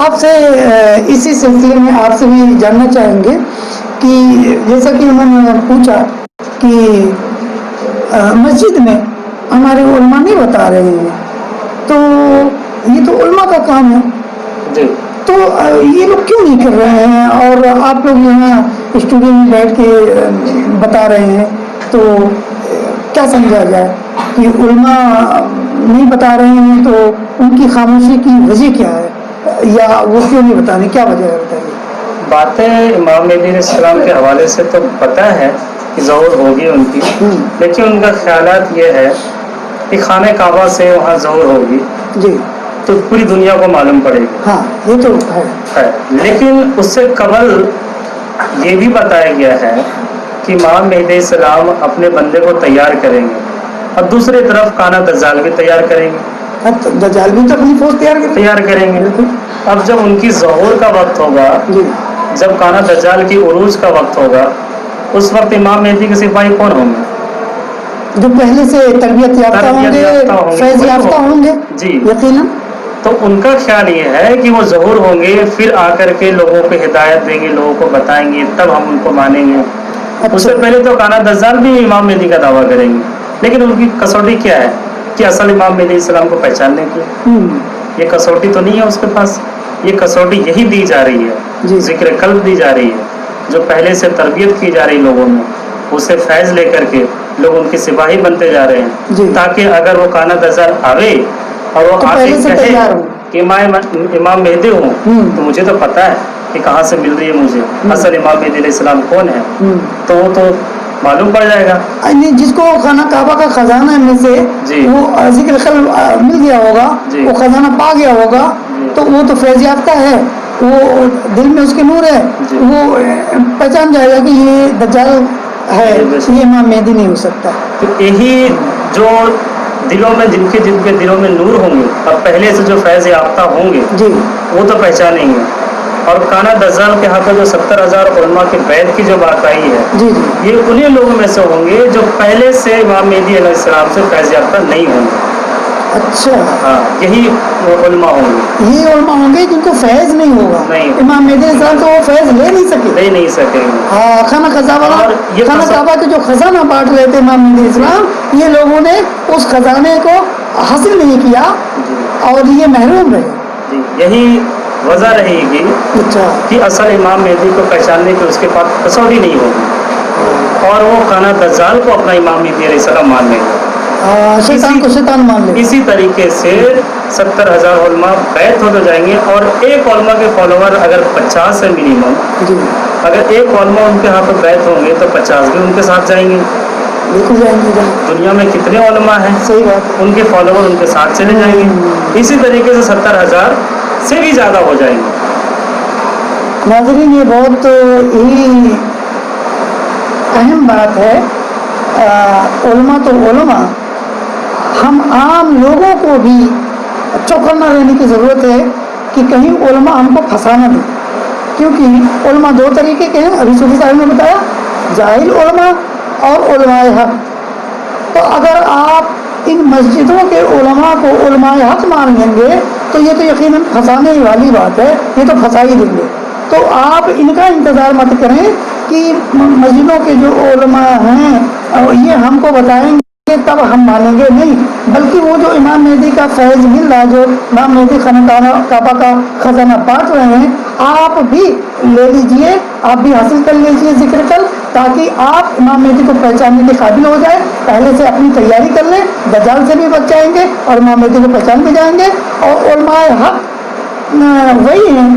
آپ سے اسی سلسلے میں آپ سے بھی جاننا چاہیں گے کہ جیسا کہ انہوں نے پوچھا کہ مسجد میں ہمارے علماء نہیں بتا رہے ہیں، تو یہ تو علماء کا کام ہے، جی تو یہ لوگ کیوں نہیں کر رہے ہیں اور آپ لوگ یہاں اسٹوڈیو میں بیٹھ کے بتا رہے ہیں؟ تو کیا سمجھا جائے کہ علماء نہیں بتا رہے ہیں تو ان کی خاموشی کی وجہ کیا ہے، یا وہ کیوں نہیں بتا رہے، کیا وجہ ہے بتائیے؟ باتیں امام مہدی علیہ السلام کے حوالے سے تو پتہ ہے کہ ظہور ہوگی ان کی، لیکن ان کا خیالات یہ ہے کہ خانہ کعبہ سے وہاں ظہور ہوگی جی تو پوری دنیا کو معلوم پڑے گی، ہاں یہ تو ہے، لیکن اس سے قبل یہ بھی بتایا گیا ہے کہ امام مہدی علیہ السلام اپنے بندے کو تیار کریں گے اور دوسری طرف کانا دجال بھی تیار کریں گے، دجال بھی تو اپنی فوج تیار کریں گے۔ اب جب ان کی ظہور کا وقت ہوگا، جب کانا دجال کی عروج کا وقت ہوگا، اس وقت امام مہدی کے سپاہی کون ہوں گے؟ جو پہلے سے تربیت یافتہ ہوں گے، فیض یافتہ ہوں گے، جی یقیناً۔ تو ان کا خیال یہ ہے کہ وہ ظہور ہوں گے، پھر آ کر کے لوگوں کو ہدایت دیں گے، لوگوں کو بتائیں گے، تب ہم ان کو مانیں گے۔ اس سے پہلے تو کانا دجال بھی امام مہدی کا دعویٰ کریں گے، لیکن ان کی کسوٹی کیا ہے کہ اصل امام مہدی علیہ السلام کو پہچاننے کی، یہ کسوٹی تو نہیں ہے اس کے پاس، یہ کسوٹی یہی دی جا رہی ہے، ذکر قلب دی جا رہی ہے، جو پہلے سے تربیت کی جا رہی لوگوں میں، اسے فیض لے کر کے لوگ ان کے سپاہی بنتے جا رہے ہیں، تاکہ اگر وہ کانا دجال آوے اور وہ آ کے کہے کہ میں امام مہدی ہوں، تو مجھے تو پتہ ہے کہ کہاں سے مل رہی ہے مجھے اصل امام مہدی علیہ السلام کون ہے، تو وہ تو معلوم پڑ جائے گا۔ جس کو خانہ کعبہ کا خزانہ میں سے وہ ذکر قلب مل گیا ہوگا، وہ خزانہ پا گیا ہوگا، تو وہ تو فیض یافتہ ہے، وہ دل میں اس کے نور ہے، وہ پہچان جائے گا کہ یہ دجال ہے، یہ امام مہدی نہیں ہو سکتا۔ تو یہی جو دلوں میں جن کے دلوں میں نور ہوں گے اور پہلے سے جو فیض یافتہ ہوں گے وہ تو پہچانیں گے، اور کانا دجال کے ہاتھ جو 70,000 علماء کے بیعت کی جو بات آئی ہے، یہ انہیں لوگوں میں سے ہوں گے جو پہلے سے امام مہدی علیہ السلام سے فیض یافتہ نہیں ہوں گے۔ اچھا، ہاں، یہی علماء ہوں گے، یہ علماء ہوں گے جن کو فیض نہیں ہوگا، امام مہدی علیہ السلام تو وہ فیض لے نہیں سکے، ہاں، خانہ کعبہ کے جو خزانہ بانٹ رہے تھے امام مہدی علیہ السلام، یہ لوگوں نے اس خزانے کو حاصل نہیں کیا اور یہ محروم رہے۔ یہی وجہ رہے گی کہ اصل امام مہدی کو پہچاننے کی اس کے پاس کسوٹی نہیں ہوگی، اور وہ کانا دجال کو اپنا امام مہدی علیہ السلام مان لیں گے، شیطان مان لے۔ اسی طریقے سے 70,000 علماء بیعت ہوتے جائیں گے، اور ایک علماء کے فالوور اگر 50 ہے منیمم، اگر ایک علماء ان کے ہاتھوں بیعت ہوں گے تو 50 بھی ان کے ساتھ جائیں گے۔ دنیا میں کتنے علماء ہیں، ان کے فالوور ان کے ساتھ چلے جائیں گے، اسی طریقے سے 70,000 سے بھی زیادہ ہو جائیں گے۔ ناظرین، یہ بہت ہی اہم بات ہے، علماء تو علماء، ہم عام لوگوں کو بھی چوکنا رہنے کی ضرورت ہے کہ کہیں علماء ہم کو پھنسانا نہیں، کیونکہ علماء دو طریقے کے ہیں، ابھی صوفی صاحب نے بتایا، جاہل علماء اور علماء حق۔ تو اگر آپ ان مسجدوں کے علماء کو علماء حق مان لیں گے تو یہ تو یقیناً پھنسانے والی بات ہے، یہ تو پھنسا ہی دیں گے۔ تو آپ ان کا انتظار مت کریں کہ مسجدوں کے جو علماء ہیں یہ ہم کو بتائیں گے تب ہم مانیں گے، نہیں، بلکہ وہ جو امام مہدی کا فیض مل رہا ہے، جو امام مہدی خانہ کعبہ کا خزانہ بانٹ رہے ہیں، آپ بھی لے لیجئے، آپ بھی حاصل کر لیجئے ذکر قلب، تاکہ آپ امام مہدی کو پہچاننے کے قابل ہو جائیں، پہلے سے اپنی تیاری کر لیں، دجال سے بھی بچ جائیں گے اور امام مہدی کو پہچان بھی جائیں گے۔ اور علماء حق وہی ہیں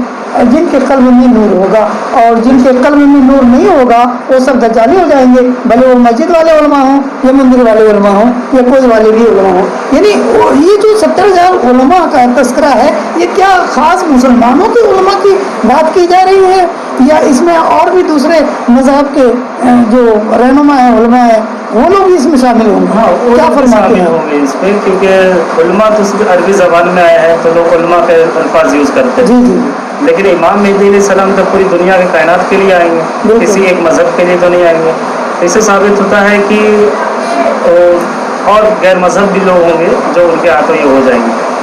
جن کے قلب میں نور ہوگا، اور جن کے قلب میں نور نہیں ہوگا وہ سب دجالی ہو جائیں گے، بھلے وہ مسجد والے علماء ہوں یا مندر والے علماء ہوں یا کوئی والے بھی علماء ہوں۔ یعنی یہ جو 70,000 علماء کا تذکرہ ہے، یہ کیا خاص مسلمانوں کے علماء کی بات کی جا رہی ہے، یا اس میں اور بھی دوسرے مذہب کے جو رہنما ہیں، علماء ہیں، وہ لوگ اس میں شامل ہوں گے؟ کیا فرماتے ہیں؟ ہوں گے اس میں، کیونکہ علماء تو صرف عربی زبان میں آیا ہے تو لوگ علماء کے الفاظ یوز کرتے ہیں، لیکن امام مہدی علیہ السلام تو پوری دنیا کے کائنات کے لیے آئیں گے، کسی ایک مذہب کے لیے تو نہیں آئیں گے۔ اس سے ثابت ہوتا ہے کہ اور غیر مذہب بھی لوگ ہوں گے جو ان کے ہاتھوں یہ ہو جائیں گے۔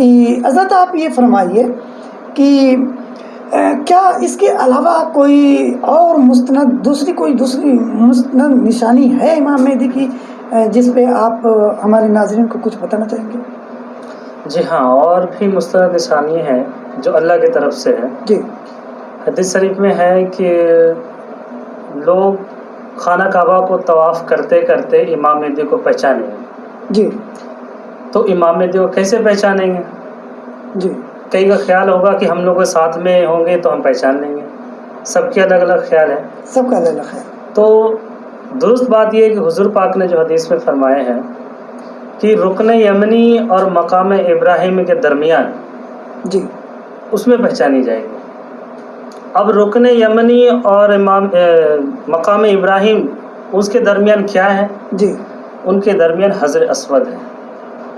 کہ حضرت آپ یہ فرمائیے کہ کیا اس کے علاوہ کوئی اور دوسری مستند نشانی ہے امام مہدی کی جس پہ آپ ہمارے ناظرین کو کچھ بتانا چاہیں گے؟ جی ہاں، اور بھی مستند نشانی ہیں جو اللہ کی طرف سے ہے. جی. حدیث شریف میں ہے کہ لوگ خانہ کعبہ کو طواف کرتے کرتے امام مہدی کو پہچانیں گے. جی. تو امام مہدی کو کیسے پہچانیں گے؟ جی. کئی کا خیال ہوگا کہ ہم لوگ ساتھ میں ہوں گے تو ہم پہچان لیں گے. سب کے الگ الگ خیال ہے. سب کا الگ الگ خیال. تو درست بات یہ ہے کہ حضور پاک نے جو حدیث میں فرمایا ہے کہ رکن یمنی اور مقام ابراہیم کے درمیان، جی، اس میں پہچانی جائے گی. اب رکن یمنی اور مقام ابراہیم، اس کے درمیان کیا ہے؟ جی، ان کے درمیان حجر اسود ہے.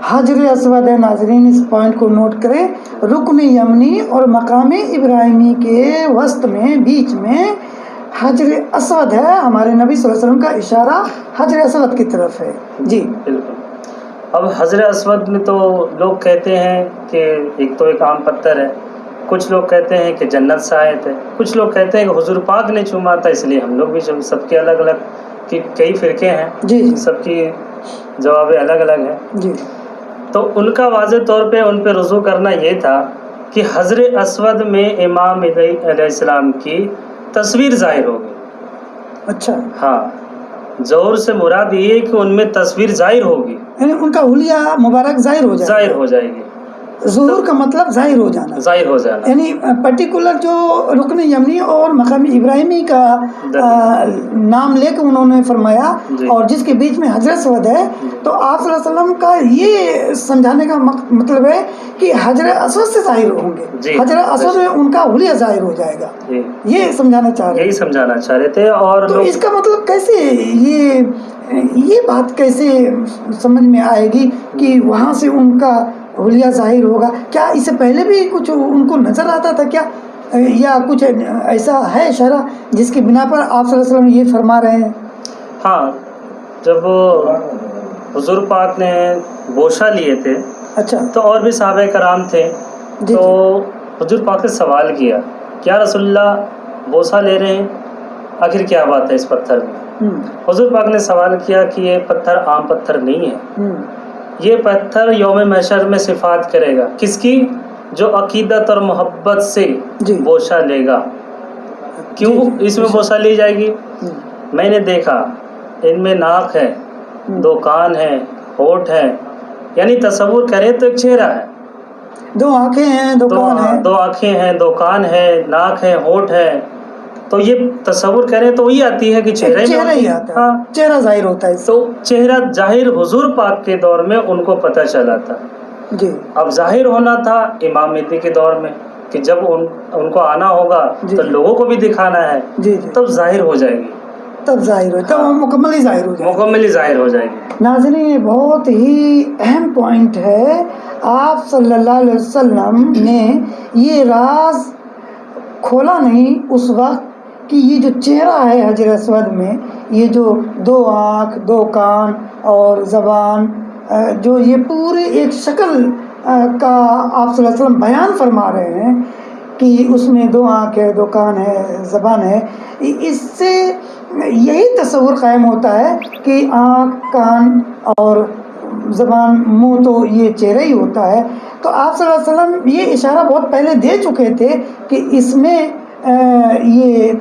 حجر اسود ہے. ناظرین اس پوائنٹ کو نوٹ کریں، رکن یمنی اور مقام ابراہیمی کے وسط میں، بیچ میں حجر اسود ہے. ہمارے نبی صلی اللہ علیہ وسلم کا اشارہ حجر اسود کی طرف ہے. جی بالکل. اب حجر اسود میں تو لوگ کہتے ہیں کہ ایک عام پتھر ہے. کچھ لوگ کہتے ہیں کہ جنت سے آئے تھے. کچھ لوگ کہتے ہیں کہ حضور پاک نے چوما تھا اس لیے ہم لوگ بھی. سب کے الگ الگ کی کئی فرقے ہیں. جی. سب کی جوابیں الگ الگ ہیں. جی. تو ان کا واضح طور پہ ان پہ رجوع کرنا یہ تھا کہ حجر اسود میں امام مہدی علیہ السلام کی تصویر ظاہر ہوگی. اچھا. ہاں، ظہور سے مراد یہ ہے کہ ان میں تصویر ظاہر ہوگی، یعنی ان کا حلیہ مبارک ظاہر ہو جائے گی. ظہور کا مطلب ظاہر ہو جانا. یعنی پرٹیکولر جو رکن یمنی اور مقام ابراہیمی کا نام لے کے انہوں نے فرمایا، اور جس کے بیچ میں حجر اسود ہے. تو آپ صلی اللہ علیہ وسلم کا یہ سمجھانے کا مطلب ہے کہ حجر اسود سے ظاہر ہوں گے. حجر اسود میں ان کا حلیہ ظاہر ہو جائے گا. یہ سمجھانا چاہ رہے تھے. اور تو اس کا مطلب کیسے یہ بات کیسے سمجھ میں آئے گی کہ وہاں سے ان کا حلیہ ظاہر ہوگا؟ کیا اس سے پہلے بھی کچھ ان کو نظر آتا تھا کیا، یا کچھ ایسا ہے اشارہ جس کی بنا پر آپ صلی اللہ علیہ وسلم یہ فرما رہے ہیں؟ ہاں، جب حضور پاک نے بوسہ لیے تھے، اچھا، تو اور بھی صحابہ کرام تھے. جی. تو حضور پاک نے سوال کیا، کیا رسول اللہ بوسہ لے رہے ہیں، آخر کیا بات ہے اس پتھر میں؟ حضور پاک نے سوال کیا کہ یہ پتھر عام پتھر نہیں ہے. یہ پتھر یوم محشر میں صفات کرے گا. کس کی؟ جو عقیدت اور محبت سے بوسہ لے گا. کیوں اس میں بوسہ لی جائے گی؟ میں نے دیکھا ان میں ناک ہے، 2 کان ہیں، ہونٹ ہے. یعنی تصور کریں تو ایک چہرہ ہے، 2 آنکھیں ہیں، 2 کان ہیں. 2 آنکھیں ہیں، 2 کان ہے، ناک ہے، ہونٹ ہے. تو یہ تصور کریں تو وہی آتی ہے کہ چہرہ ہی آتا ہے. چہرہ ظاہر ہوتا ہے. تو چہرہ ظاہر حضور پاک کے دور میں ان کو پتہ چلا تھا. جی. اب ظاہر ہونا تھا امام مہدی کے دور میں کہ جب ان کو آنا ہوگا تو لوگوں کو بھی دکھانا ہے. تب ظاہر ہو جائے گی. تب مکمل ہی ظاہر ہو جائے گی. ناظرین، یہ بہت ہی اہم پوائنٹ ہے. آپ صلی اللہ علیہ وسلم نے یہ راز کھولا نہیں اس وقت کہ یہ جو چہرہ ہے حجر اسود میں، یہ جو 2 آنکھ، 2 کان اور زبان، جو یہ پورے ایک شکل کا آپ صلی اللہ علیہ وسلم بیان فرما رہے ہیں کہ اس میں 2 آنکھ ہے، 2 کان ہے، زبان ہے. اس سے یہی تصور قائم ہوتا ہے کہ آنکھ، کان اور زبان، منہ تو یہ چہرہ ہی ہوتا ہے. تو آپ صلی اللہ علیہ وسلم یہ اشارہ بہت پہلے دے چکے تھے کہ اس میں یہ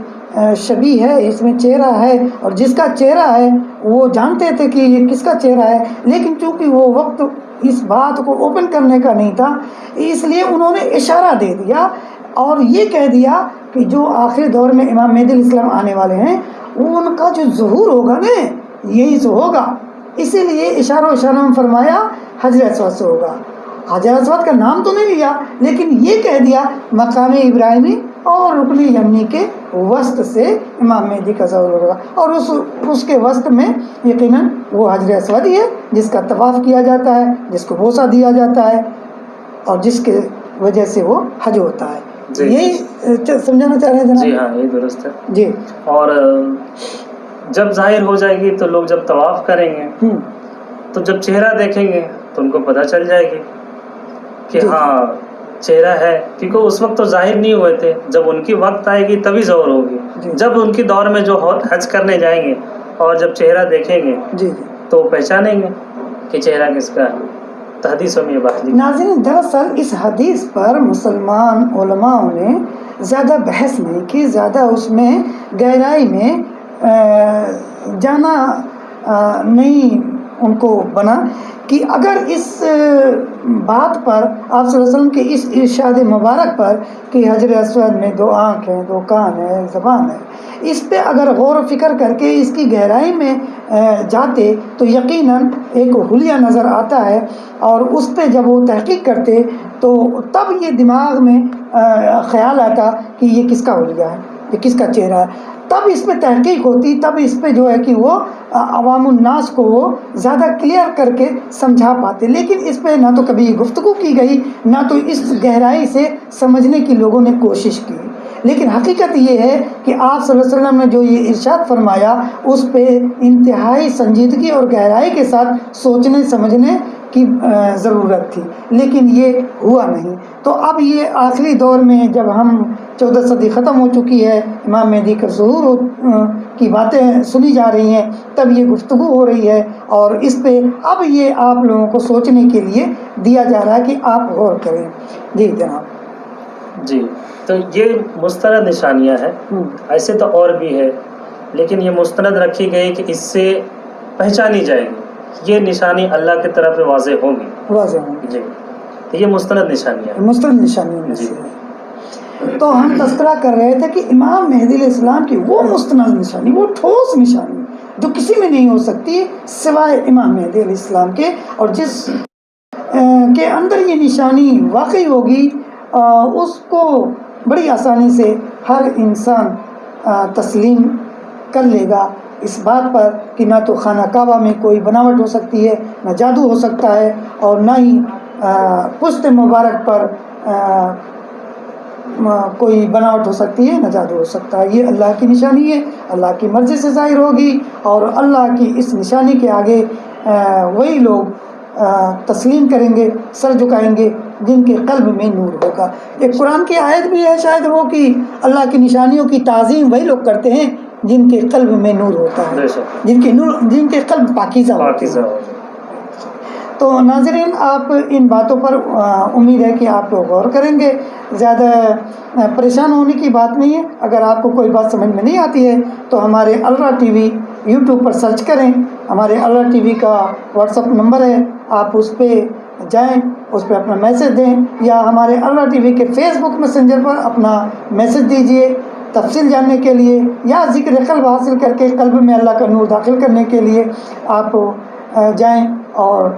شبیہ ہے، اس میں چہرہ ہے، اور جس کا چہرہ ہے وہ جانتے تھے کہ یہ کس کا چہرہ ہے. لیکن چونکہ وہ وقت اس بات کو اوپن کرنے کا نہیں تھا، اس لیے انہوں نے اشارہ دے دیا اور یہ کہہ دیا کہ جو آخری دور میں امام مہدی علیہ السلام آنے والے ہیں، ان کا جو ظہور ہوگا نا، یہی تو ہوگا. اسی لیے اشارہ میں فرمایا حجر اسود سے ہوگا. حجر اسود کا نام تو نہیں لیا، لیکن یہ کہہ دیا مقام ابراہیمی اور رکن یمنی کے وسط سے امام مہدی کا ظہور ہوگا. اور اس کے وسط میں یقیناً وہ حجر اسود ہی ہے جس کا طواف کیا جاتا ہے، جس کو بوسہ دیا جاتا ہے، اور جس کے وجہ سے وہ حج ہوتا ہے. یہی سمجھانا چاہ رہے ہیں جناب؟ جی ہاں، یہ درست ہے. جی. اور جب ظاہر ہو جائے گی تو لوگ جب طواف کریں گے تو جب چہرہ دیکھیں گے تو ان کو پتہ چل جائے گی کہ ہاں چہرہ ہے، کیونکہ اس وقت تو ظاہر نہیں ہوئے تھے. جب ان کی وقت آئے گی تبھی ظہور ہوگی. جب ان کی دور میں جو حج کرنے جائیں گے اور جب چہرہ دیکھیں گے تو پہچانیں گے کہ چہرہ کس کا ہے. تو حدیثوں میں یہ بات لکھی. ناظرین، دراصل اس حدیث پر مسلمان علماء نے زیادہ بحث نہیں کی، زیادہ اس میں گہرائی میں جانا نہیں ان کو بنا کہ اگر اس بات پر آپ صلی اللہ علیہ وسلم کے اس ارشاد مبارک پر کہ حجر اسود میں 2 آنکھ ہیں، 2 کان ہیں، 1 زبان ہے، اس پہ اگر غور و فکر کر کے اس کی گہرائی میں جاتے تو یقیناً ایک حلیہ نظر آتا ہے. اور اس پہ جب وہ تحقیق کرتے تو تب یہ دماغ میں خیال آتا کہ یہ کس کا حلیہ ہے، یہ کس کا چہرہ ہے. تب اس پہ تحقیق ہوتی، تب اس پہ جو ہے کہ وہ عوام الناس کو وہ زیادہ کلیئر کر کے سمجھا پاتے. لیکن اس پہ نہ تو کبھی گفتگو کی گئی، نہ تو اس گہرائی سے سمجھنے کی لوگوں نے کوشش کی. لیکن حقیقت یہ ہے کہ آپ صلی اللہ علیہ وسلم نے جو یہ ارشاد فرمایا اس پہ انتہائی سنجیدگی اور گہرائی کے ساتھ سوچنے سمجھنے کی ضرورت تھی، لیکن یہ ہوا نہیں. تو اب یہ آخری دور میں جب ہم 14 صدی ختم ہو چکی ہے، امام مہدی کا ظہور کی باتیں سنی جا رہی ہیں، تب یہ گفتگو ہو رہی ہے اور اس پہ اب یہ آپ لوگوں کو سوچنے کے لیے دیا جا رہا ہے کہ آپ غور کریں. جی جناب. جی، تو یہ مستند نشانیاں ہیں. ایسے تو اور بھی ہے، لیکن یہ مستند رکھی گئی کہ اس سے پہچانی جائے گی، یہ نشانی اللہ کی طرف واضح ہوگی. جی، تو یہ مستند نشانیاں ہیں. مستند نشانیوں میں سے تو ہم تذکرہ کر رہے تھے کہ امام مہدی علیہ السلام کی وہ مستند نشانی، وہ ٹھوس نشانی جو کسی میں نہیں ہو سکتی سوائے امام مہدی علیہ السلام کے، اور جس کے اندر یہ نشانی واقعی ہوگی اس کو بڑی آسانی سے ہر انسان تسلیم کر لے گا اس بات پر کہ نہ تو خانہ کعبہ میں کوئی بناوٹ ہو سکتی ہے، نہ جادو ہو سکتا ہے، اور نہ ہی پشت مبارک پر کوئی بناوٹ ہو سکتی ہے، نہ جادو ہو سکتا ہے. یہ اللہ کی نشانی ہے، اللہ کی مرضی سے ظاہر ہوگی، اور اللہ کی اس نشانی کے آگے وہی لوگ تسلیم کریں گے، سر جھکائیں گے جن کے قلب میں نور ہوگا. ایک قرآن کی آیت بھی ہے شاید وہ کہ اللہ کی نشانیوں کی تعظیم وہی لوگ کرتے ہیں جن کے قلب میں نور ہوتا ہے، جن کے قلب پاکیزہ ہوتے ہیں. تو ناظرین، آپ ان باتوں پر امید ہے کہ آپ لوگ غور کریں گے. زیادہ پریشان ہونے کی بات نہیں ہے. اگر آپ کو کوئی بات سمجھ میں نہیں آتی ہے تو ہمارے الرا ٹی وی یوٹیوب پر سرچ کریں. ہمارے الرا ٹی وی کا واٹس اپ نمبر ہے، آپ اس پہ جائیں، اس پہ اپنا میسج دیں، یا ہمارے الرا ٹی وی کے فیس بک میسنجر پر اپنا میسج دیجئے تفصیل جاننے کے لیے، یا ذکر قلب حاصل کر کے قلب میں اللہ کا نور داخل کرنے کے لیے آپ جائیں اور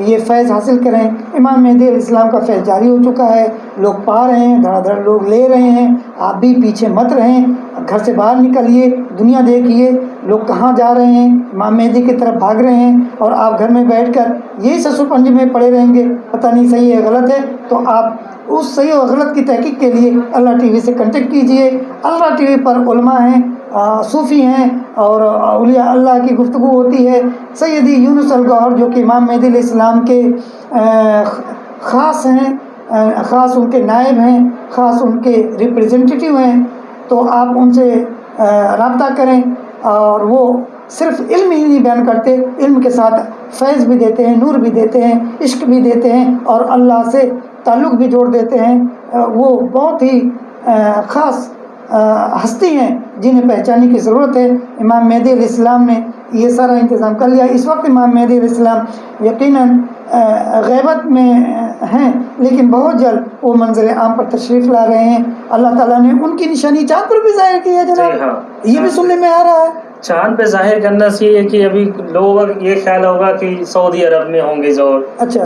یہ فیض حاصل کریں. امام مہدی علیہ السلام کا فیض جاری ہو چکا ہے، لوگ پا رہے ہیں، دھڑا دھڑ لوگ لے رہے ہیں. آپ بھی پیچھے مت رہیں، گھر سے باہر نکلیے، دنیا دیکھیے لوگ کہاں جا رہے ہیں، امام مہدی کی طرف بھاگ رہے ہیں، اور آپ گھر میں بیٹھ کر یہی سسو پنج میں پڑے رہیں گے، پتہ نہیں صحیح ہے غلط ہے. تو آپ اس صحیح اور غلط کی تحقیق کے لیے اللہ ٹی وی سے کنٹیکٹ کیجئے. اللہ ٹی وی پر علماء ہیں، صوفی ہیں، اور اولیاء اللہ کی گفتگو ہوتی ہے. سیدی یونس الگوہر جو کہ امام مہدی علیہ السلام کے خاص ہیں، خاص ان کے نائب ہیں، خاص ان کے ریپریزنٹیٹیو ہیں، تو آپ ان سے رابطہ کریں. اور وہ صرف علم ہی نہیں بیان کرتے، علم کے ساتھ فیض بھی دیتے ہیں، نور بھی دیتے ہیں، عشق بھی دیتے ہیں، اور اللہ سے تعلق بھی جوڑ دیتے ہیں. وہ بہت ہی خاص ہستی ہیں جنہیں پہچاننے کی ضرورت ہے. امام مہدی علیہ السلام نے یہ سارا انتظام کر لیا. اس وقت امام مہدی علیہ السلام یقیناً غیبت میں ہیں، لیکن بہت جلد وہ منظر عام پر تشریف لا رہے ہیں. اللہ تعالیٰ نے ان کی نشانی چاند پر بھی ظاہر کی ہے جناب. یہ بھی سننے میں آ رہا ہے. چاند پہ ظاہر کرنا سے یہ کہ ابھی لوگوں کا یہ خیال ہوگا کہ سعودی عرب میں ہوں گے ظہور. اچھا،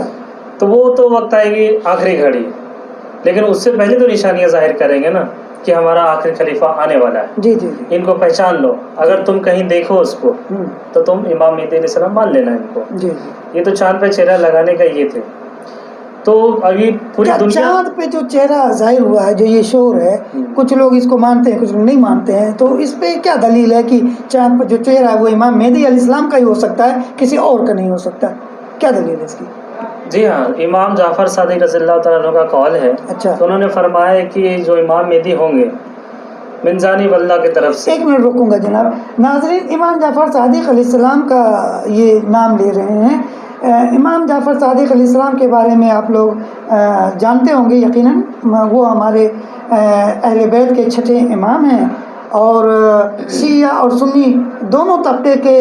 تو وہ تو وقت آئے گی آخری گھڑی، لیکن اس سے پہلے تو نشانیاں ظاہر کریں گے نا کہ ہمارا آخری خلیفہ آنے والا ہے. جی جی جی، ان کو پہچان لو. اگر تم کہیں دیکھو اس کو تو تم امام مہدی علیہ السلام مان لینا ان کو. جی جی. یہ تو چاند پہ چہرہ لگانے کا یہ تھے. تو ابھی پوری دنیا چاند پہ جو چہرہ ظاہر ہوا ہے، جو یہ شور ہے، کچھ لوگ اس کو مانتے ہیں، کچھ لوگ نہیں مانتے ہیں. تو اس پہ کیا دلیل ہے کہ چاند پہ جو چہرہ ہے وہ امام مہدی علیہ السلام کا ہی ہو سکتا ہے، کسی اور کا نہیں ہو سکتا؟ کیا دلیل ہے اس کی؟ جی ہاں، امام جعفر صادق رضی اللہ تعالیٰ عنہ کا قول ہے. اچھا تو انہوں نے فرمایا کہ جو امام مہدی ہوں گے من جانب اللہ کی طرف سے. ایک منٹ رکوں گا جناب. ناظرین امام جعفر صادق علیہ السلام کا یہ نام لے رہے ہیں. امام جعفر صادق علیہ السلام کے بارے میں آپ لوگ جانتے ہوں گے یقیناً. وہ ہمارے اہل بیت کے چھٹے امام ہیں اور شیعہ اور سنی دونوں طبقے کے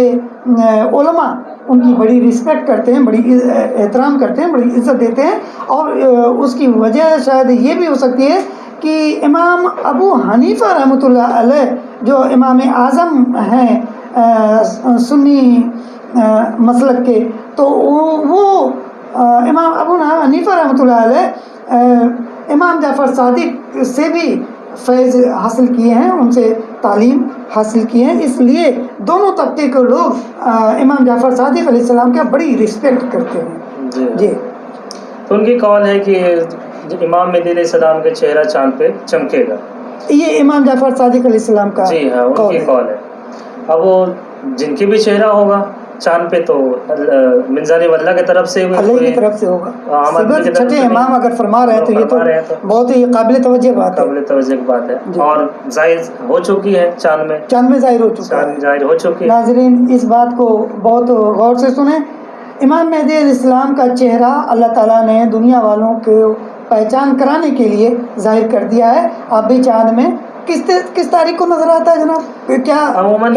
علماء ان کی بڑی رسپیکٹ کرتے ہیں, بڑی احترام کرتے ہیں, بڑی عزت دیتے ہیں. اور اس کی وجہ شاید یہ بھی ہو سکتی ہے کہ امام ابو حنیفہ رحمۃ اللہ علیہ جو امام اعظم ہیں سنی مسلک کے, تو وہ امام ابو حنیفہ رحمۃ اللہ علیہ امام جعفر صادق سے بھی فیض حاصل کیے ہیں, ان سے تعلیم حاصل کیے ہیں. اس لیے دونوں طبقے کے لوگ امام جعفر صادق علیہ السلام کا بڑی رسپیکٹ کرتے ہیں. جی تو ان کی قول ہے کہ امام مہدی علیہ السلام کے چہرہ چاند پہ چمکے گا. یہ امام جعفر صادق علیہ السلام کا جی ہاں ان کی قول ہے. اب وہ جن کی بھی چہرہ ہوگا چاند پہ تو من جانب اللہ کی طرف سے اللہ کی طرف سے ہوگا. چھٹے امام اگر فرما رہے ہیں تو یہ تو بہت ہی قابل توجہ بات ہے. قابل توجہ بات ہے. اور ظاہر ہو چکی ہے چاند میں ظاہر ہو چکا ہے. ظاہر ہو چکی ہے. ناظرین اس بات کو بہت غور سے سنیں. امام مہدی علیہ السلام کا چہرہ اللہ تعالیٰ نے دنیا والوں کو پہچان کرانے کے لیے ظاہر کر دیا ہے. آپ بھی چاند میں کس تاریخ کو نظر آتا ہے جناب؟ کیا عموماً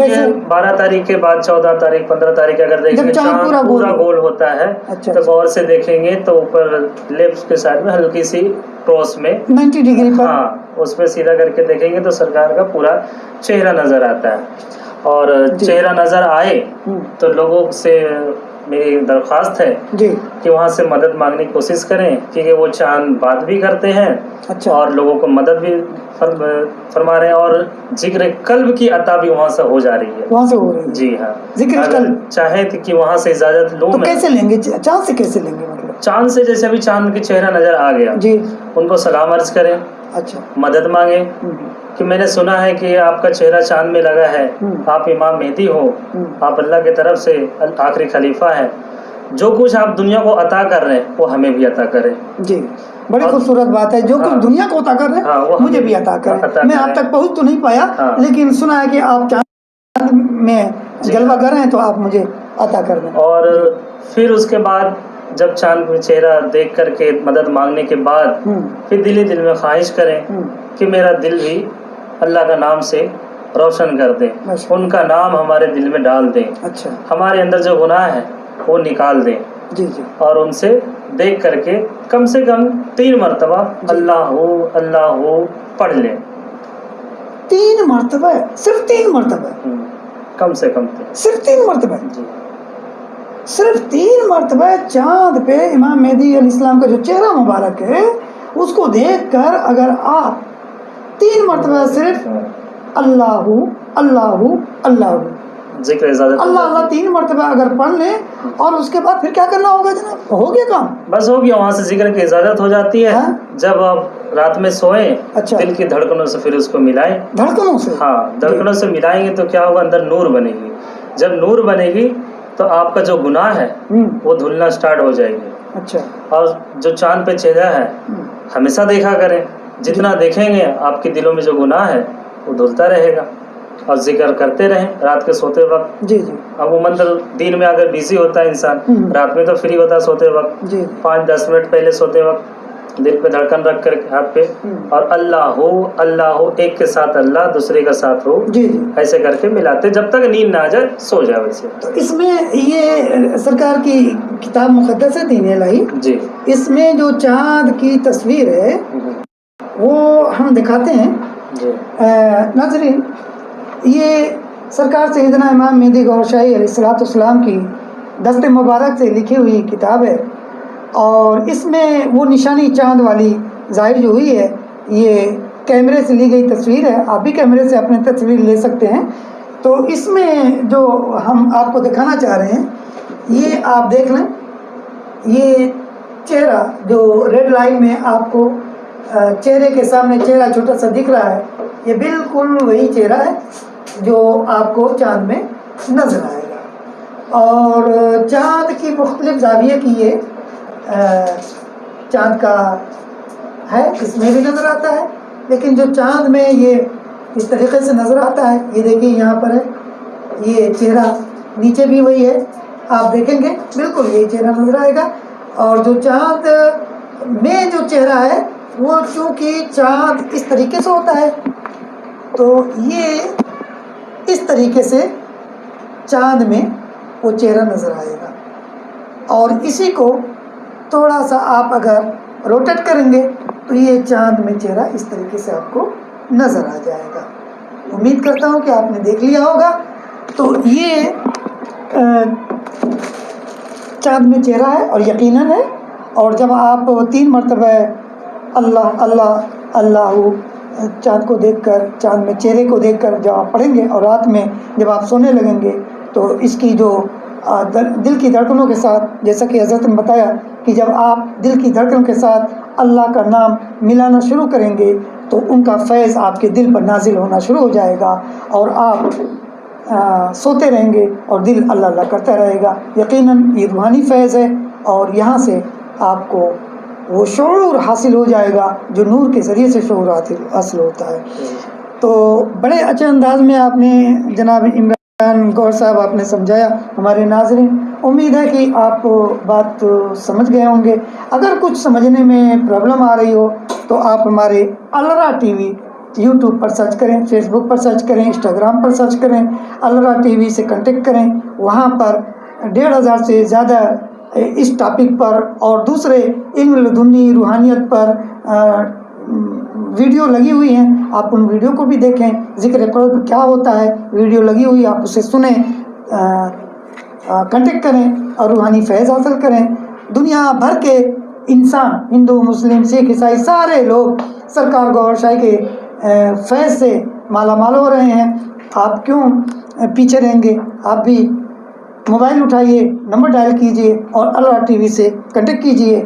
12 تاریخ کے بعد 14 تاریخ 15 تاریخ اگر دیکھیں گے چاند پورا گول ہوتا ہے. تو غور سے دیکھیں گے تو اوپر لیفٹ کے سائڈ میں ہلکی سی کراس میں 90 ڈگری پر, ہاں اس میں سیدھا کر کے دیکھیں گے تو سرکار کا پورا چہرہ نظر آتا ہے. اور چہرہ نظر آئے تو لوگوں سے میری درخواست ہے کہ وہاں سے مدد مانگنے کی کوشش کریں, کیونکہ وہ چاند بات بھی کرتے ہیں اور لوگوں کو مدد بھی فرما رہے ہیں, اور ذکر قلب کی عطا بھی وہاں سے ہو جا رہی ہے. وہاں سے ہو رہی ہے. جی ہاں, ذکر قلب چاہے کہ وہاں سے اجازت لوں. تو کیسے لیں گے چاند سے؟ کیسے لیں گے مطلب چاند سے جیسے ابھی چاند کی چہرہ نظر آ گیا جی ان کو سلام عرض کریں, اچھا مدد مانگیں کہ میں نے سنا ہے کہ آپ کا چہرہ چاند میں لگا ہے, آپ امام مہدی ہو, آپ اللہ کی طرف سے آخری خلیفہ ہیں, جو کچھ آپ دنیا کو عطا کر رہے ہیں وہ ہمیں بھی عطا کریں. جی بڑی خوبصورت بات ہے. جو کچھ دنیا کو عطا کر رہے ہیں مجھے بھی عطا کریں. میں آپ تک پہنچ تو نہیں پایا لیکن سنا ہے کہ آپ چاند میں جلوہ گر ہیں تو آپ مجھے عطا کر دیں. اور پھر اس کے بعد جب چاند میں چہرہ دیکھ کر کے مدد مانگنے کے بعد پھر دل میں خواہش کریں کہ میرا دل بھی اللہ کا نام سے روشن کر دیں, ان کا نام ہمارے دل میں ڈال دیں, اچھا ہمارے اندر جو گناہ ہے وہ نکال دیں. جی جی اور ان سے دیکھ کر کے کم سے کم 3 مرتبہ اللہ ہو پڑھ لیں. 3 مرتبہ؟ صرف 3 مرتبہ؟ کم سے کم صرف 3 مرتبہ؟ جی صرف 3 مرتبہ چاند پہ امام مہدی علیہ السلام کا جو چہرہ مبارک ہے اس کو دیکھ کر اگر آپ 3 مرتبہ صرف اللہ اللہ ذکر اجازت اللہ 3 مرتبہ اگر پڑھ لیں اور اس کے بعد پھر کیا کرنا ہوگا جناب؟ ہو گیا کام؟ بس ہو گیا. وہاں سے ذکر کی اجازت ہو جاتی ہے. جب آپ رات میں سوئیں دل کی دھڑکنوں سے پھر اس کو ملائیں. دھڑکنوں سے؟ ہاں دھڑکنوں سے ملائیں گے تو کیا ہوگا, اندر نور بنے گی. جب نور بنے گی تو آپ کا جو گناہ ہے وہ دھلنا سٹارٹ ہو جائے گی. اچھا. اور جو چاند پہ چہرہ ہے ہمیشہ دیکھا کریں, جتنا دیکھیں گے آپ کے دلوں میں جو گناہ ہے وہ دھلتا رہے گا. اور ذکر کرتے رہیں رات کے سوتے وقت. جی جی عموماً دن میں اگر بزی ہوتا ہے انسان, رات میں تو فری ہوتا ہے سوتے وقت. جی 5-10 منٹ پہلے سوتے وقت دل پہ دھڑکن رکھ کر ہاتھ پہ, اور اللہ ہو ایک کے ساتھ اللہ دوسرے کا ساتھ ہو, جی جی ایسے کر کے ملاتے جب تک نیند نہ آ جائے سو جائے. ویسے تو اس میں یہ سرکار کی کتاب مقدس ہے دین الہی, جی اس میں جو چاند کی تصویر ہے وہ ہم دکھاتے ہیں. ناظرین یہ سرکار سیدنا امام مہدی گوہر شاہی علیہ السلام کی دست مبارک سے لکھی ہوئی کتاب ہے, اور اس میں وہ نشانی چاند والی ظاہر جو ہوئی ہے یہ کیمرے سے لی گئی تصویر ہے. آپ بھی کیمرے سے اپنی تصویر لے سکتے ہیں. تو اس میں جو ہم آپ کو دکھانا چاہ رہے ہیں یہ آپ دیکھ لیں, یہ چہرہ جو ریڈ لائن میں آپ کو چہرے کے سامنے چہرہ چھوٹا سا دکھ رہا ہے, یہ بالکل وہی چہرہ ہے جو آپ کو چاند میں نظر آئے گا. اور چاند کی مختلف زاویے کی یہ چاند کا ہے، اس میں بھی نظر آتا ہے، لیکن جو چاند میں یہ اس طریقے سے نظر آتا ہے، یہ دیکھیے یہاں پر ہے، یہ چہرہ نیچے بھی وہی ہے، آپ دیکھیں گے بالکل یہ چہرہ نظر آئے گا. اور جو چاند میں جو چہرہ ہے وہ چونکہ چاند اس طریقے سے ہوتا ہے تو یہ اس طریقے سے چاند میں وہ چہرہ نظر آئے گا. اور اسی کو تھوڑا سا آپ اگر روٹیٹ کریں گے تو یہ چاند میں چہرہ اس طریقے سے آپ کو نظر آ جائے گا. امید کرتا ہوں کہ آپ نے دیکھ لیا ہوگا. تو یہ چاند میں چہرہ ہے اور یقیناً ہے. اور جب آپ 3 مرتبہ اللہ اللہ اللہ چاند کو دیکھ کر، چاند میں چہرے کو دیکھ کر جب آپ پڑھیں گے اور رات میں جب آپ سونے لگیں گے تو اس کی جو دل کی دھڑکنوں کے ساتھ، جیسا کہ حضرت نے بتایا کہ جب آپ دل کی دھڑکنوں کے ساتھ اللہ کا نام ملانا شروع کریں گے تو ان کا فیض آپ کے دل پر نازل ہونا شروع ہو جائے گا اور آپ سوتے رہیں گے اور دل اللہ اللہ کرتا رہے گا. یقیناً یہ روحانی فیض ہے اور یہاں سے آپ کو وہ شعور حاصل ہو جائے گا جو نور کے ذریعے سے شعور حاصل ہوتا ہے. تو بڑے اچھے انداز میں آپ نے جناب عمران گور صاحب آپ نے سمجھایا. ہمارے ناظرین، امید ہے کہ آپ بات سمجھ گئے ہوں گے. اگر کچھ سمجھنے میں پرابلم آ رہی ہو تو آپ ہمارے الرا ٹی وی یوٹیوب پر سرچ کریں، فیس بک پر سرچ کریں، انسٹاگرام پر سرچ کریں، الرا ٹی وی سے کنٹیکٹ کریں. وہاں پر 1500 سے زیادہ اس ٹاپک پر اور دوسرے علم لدنی روحانیت پر ویڈیو لگی ہوئی ہیں. آپ ان ویڈیو کو بھی دیکھیں. ذکر قلب کیا ہوتا ہے ویڈیو لگی ہوئی، آپ اسے سنیں، کنٹیکٹ کریں اور روحانی فیض حاصل کریں. دنیا بھر کے انسان، ہندو، مسلم، سکھ، عیسائی، سارے لوگ سرکار گوھر شاہی کے فیض سے مالا مال ہو رہے ہیں. آپ کیوں پیچھے رہیں گے؟ آپ بھی موبائل اٹھائیے، نمبر ڈائل کیجئے اور الرا ٹی وی سے کنٹیکٹ کیجئے،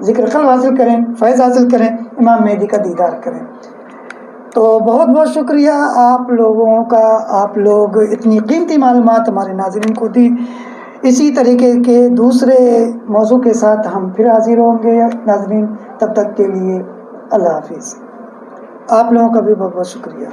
ذکر قلب حاصل کریں، فیض حاصل کریں، امام مہدی کا دیدار کریں. تو بہت بہت شکریہ آپ لوگوں کا. آپ لوگ اتنی قیمتی معلومات ہمارے ناظرین کو دی. اسی طریقے کے دوسرے موضوع کے ساتھ ہم پھر حاضر ہوں گے ناظرین. تب تک کے لیے اللہ حافظ. آپ لوگوں کا بھی بہت بہت شکریہ.